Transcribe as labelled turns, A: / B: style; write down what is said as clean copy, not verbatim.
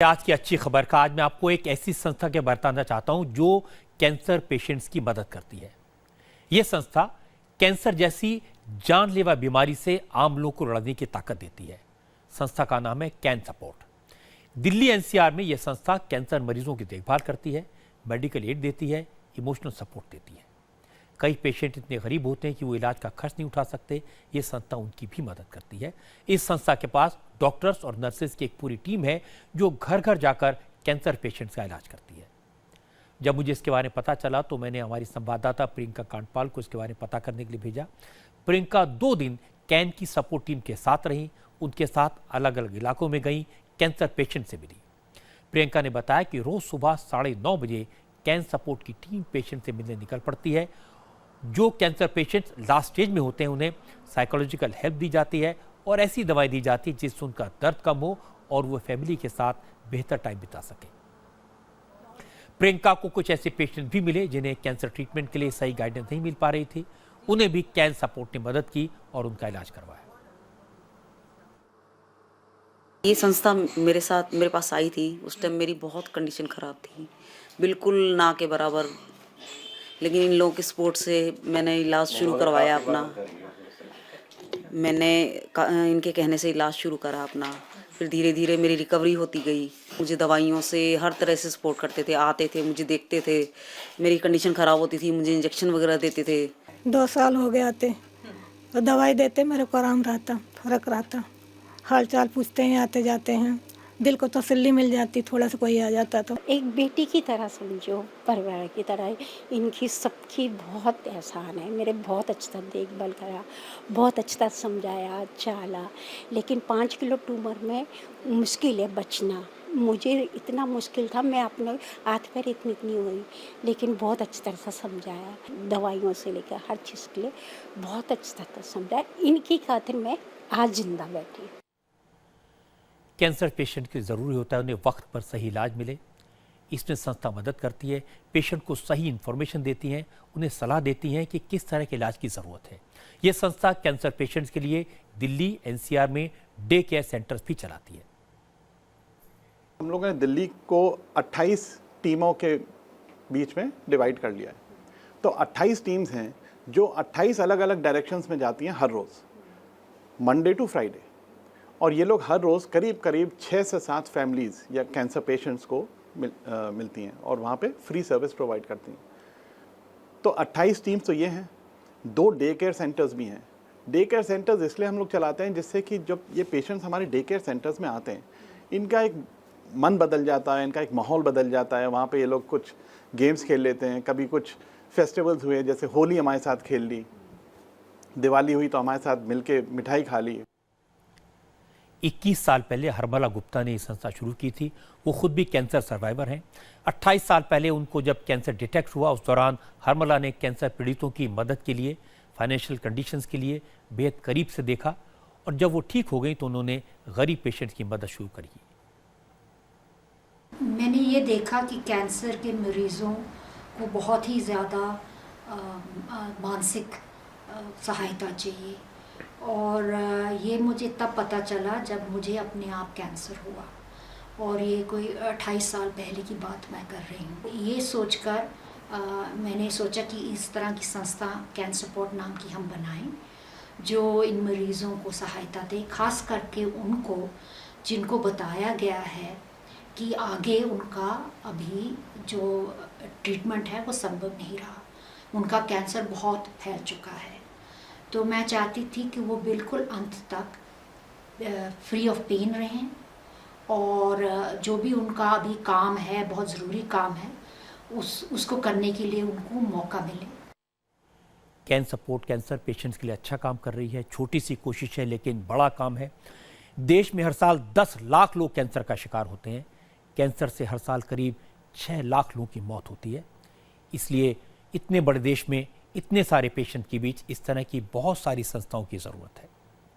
A: आज की अच्छी खबर का आज मैं आपको एक ऐसी संस्था के बताना चाहता हूं जो कैंसर पेशेंट्स की मदद करती है। यह संस्था कैंसर जैसी जानलेवा बीमारी से आम लोगों को लड़ने की ताकत देती है। संस्था का नाम है कैन सपोर्ट। दिल्ली एनसीआर में यह संस्था कैंसर मरीजों की देखभाल करती है, मेडिकल एड देती है, इमोशनल सपोर्ट देती है। कई पेशेंट इतने गरीब होते हैं कि वो इलाज का खर्च नहीं उठा सकते, ये संस्था उनकी भी मदद करती है। इस संस्था के पास डॉक्टर्स और नर्सेज की एक पूरी टीम है जो घर घर जाकर कैंसर पेशेंट्स का इलाज करती है। जब मुझे इसके बारे में पता चला तो मैंने हमारी संवाददाता प्रियंका कांडपाल को इसके बारे में पता करने के लिए भेजा। प्रियंका 2 दिन कैन की सपोर्ट टीम के साथ रही, उनके साथ अलग अलग इलाकों में गई, कैंसर पेशेंट से मिली। प्रियंका ने बताया कि रोज सुबह 9:30 बजे कैन सपोर्ट की टीम पेशेंट से मिलने निकल पड़ती है। जो कैंसर पेशेंट्स लास्ट स्टेज में होते हैं उन्हें साइकोलॉजिकल हेल्प दी जाती है और ऐसी दवाई दी जाती है जिससे उनका दर्द कम हो और वो फैमिली के साथ बेहतर टाइम बिता सके। प्रियंका को कुछ ऐसे पेशेंट भी मिले जिन्हें कैंसर ट्रीटमेंट के लिए सही गाइडेंस नहीं मिल पा रही थी, उन्हें भी कैन सपोर्ट ने मदद की और उनका इलाज करवाया।
B: ये संस्था मेरे पास आई थी, उस टाइम मेरी बहुत कंडीशन ख़राब थी, बिल्कुल ना के बराबर। लेकिन इन लोगों के सपोर्ट से मैंने इलाज शुरू करवाया अपना। मैंने इनके कहने से इलाज शुरू करा अपना। फिर धीरे धीरे मेरी रिकवरी होती गई। मुझे दवाइयों से हर तरह से सपोर्ट करते थे, आते थे, मुझे देखते थे। मेरी कंडीशन ख़राब होती थी, मुझे इंजेक्शन वगैरह देते थे।
C: 2 साल हो गए आते तो दवाई देते, मेरे को आराम रहता, फर्क रहता। हाल चाल पूछते हैं, आते जाते हैं, दिल को तसल्ली मिल जाती, थोड़ा सा कोई आ जाता तो।
D: एक बेटी की तरह समझो, परिवार की तरह। इनकी सबकी बहुत एहसान है। मेरे बहुत अच्छा देखभाल करा, बहुत अच्छा समझाया, चाला। लेकिन 5 किलो ट्यूमर में मुश्किल है बचना। मुझे इतना मुश्किल था, मैं अपने हाथ पैर इतनी हुई, लेकिन बहुत अच्छी तरह से समझाया। दवाइयों से लेकर हर चीज़ के लिए बहुत अच्छी तरह से समझाया। इनकी खातिर मैं आज जिंदा बैठी।
A: कैंसर पेशेंट के ज़रूरी होता है उन्हें वक्त पर सही इलाज मिले। इसमें संस्था मदद करती है, पेशेंट को सही इन्फॉर्मेशन देती हैं, उन्हें सलाह देती हैं कि किस तरह के इलाज की ज़रूरत है। ये संस्था कैंसर पेशेंट्स के लिए दिल्ली एनसीआर में डे केयर सेंटर्स भी चलाती है।
E: हम लोगों ने दिल्ली को 28 टीमों के बीच में डिवाइड कर लिया है। तो 28 टीम्स हैं जो 28 अलग अलग डायरेक्शंस में जाती हैं हर रोज़, मंडे टू फ्राइडे। और ये लोग हर रोज़ करीब करीब 6 से 7 फैमिलीज़ या कैंसर पेशेंट्स को मिलती हैं और वहाँ पे फ्री सर्विस प्रोवाइड करती हैं। तो 28 टीम्स तो ये हैं। 2 डे केयर सेंटर्स भी हैं। डे केयर सेंटर्स इसलिए हम लोग चलाते हैं जिससे कि जब ये पेशेंट्स हमारे डे केयर सेंटर्स में आते हैं, इनका एक मन बदल जाता है, इनका एक माहौल बदल जाता है। वहाँ पे ये लोग कुछ गेम्स खेल लेते हैं, कभी कुछ फेस्टिवल्स हुए, जैसे होली हमारे साथ खेल ली, दिवाली हुई तो हमारे साथ मिलके मिठाई खा ली।
A: 21 साल पहले हरमला गुप्ता ने ये संस्था शुरू की थी। वो खुद भी कैंसर सर्वाइवर हैं। 28 साल पहले उनको जब कैंसर डिटेक्ट हुआ, उस दौरान हरमला ने कैंसर पीड़ितों की मदद के लिए, फाइनेंशियल कंडीशंस के लिए बेहद करीब से देखा और जब वो ठीक हो गई तो उन्होंने गरीब पेशेंट्स की मदद शुरू करी।
F: मैंने ये देखा कि कैंसर के मरीज़ों को बहुत ही ज़्यादा मानसिक सहायता चाहिए और ये मुझे तब पता चला जब मुझे अपने आप कैंसर हुआ और ये कोई 28 साल पहले की बात मैं कर रही हूँ। ये सोचकर मैंने सोचा कि इस तरह की संस्था कैन सपोर्ट नाम की हम बनाएं जो इन मरीज़ों को सहायता दे, ख़ास करके उनको जिनको बताया गया है कि आगे उनका अभी जो ट्रीटमेंट है वो संभव नहीं रहा, उनका कैंसर बहुत फैल चुका है। तो मैं चाहती थी कि वो बिल्कुल अंत तक फ्री ऑफ पेन रहें और जो भी उनका अभी काम है, बहुत ज़रूरी काम है, उसको करने के लिए उनको मौका मिले।
A: कैन सपोर्ट कैंसर पेशेंट्स के लिए अच्छा काम कर रही है। छोटी सी कोशिश है लेकिन बड़ा काम है। देश में हर साल 10 लाख लोग कैंसर का शिकार होते हैं। कैंसर से हर साल करीब 6 लाख लोगों की मौत होती है। इसलिए इतने बड़े देश में इतने सारे पेशेंट के बीच इस तरह की बहुत सारी संस्थाओं की ज़रूरत है।